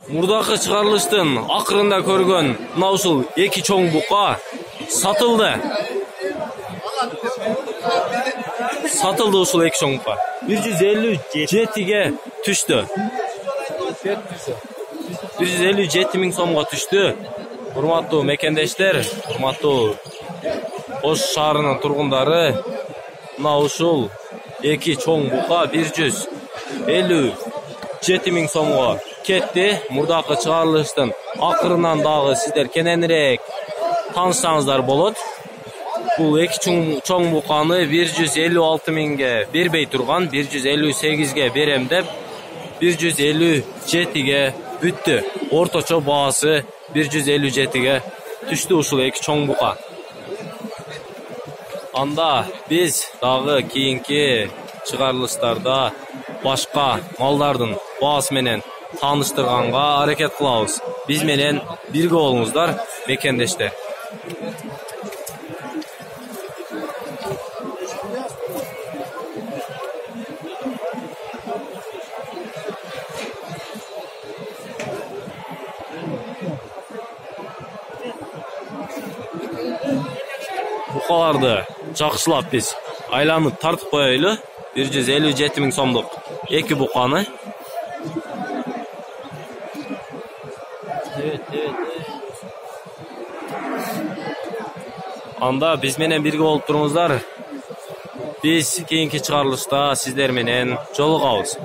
Мурдакы чыгарылыштын акырында көргөн мына ушул эки чоң бука сатылды. Сатылды ушул эки чоң бука. 157ге түштү. 157 миң сомго түштү. Урматтуу мекендештер, урматтуу Ош шаарынын тургундары, мына ушул эки чоң бука 157 миң сомго кетти. Мурдакы чыгарылыштын акырынан дагы сиздер кененирээк таанышсаңыздар болот. Бул эки чоң буканы 156 миңге бербей турган, 158ге берем деп 157ге бүттү. Орточо баасы 157ге түштү ушул эки чоң бука. Анда биз дагы кийинки чыгарылыштарда башка малдардын баасы менен тааныштырганга аракет кылабыз. Биз менен бирге болуңуздар, мекендештер. Букаларды жакшылап биз айланып тартып коелу. 157 миң сомдук эки буканы. Анда биз менен бирге болуп туруңуздар. Биз кийинки чыгарылышта сиздер менен жолугабыз.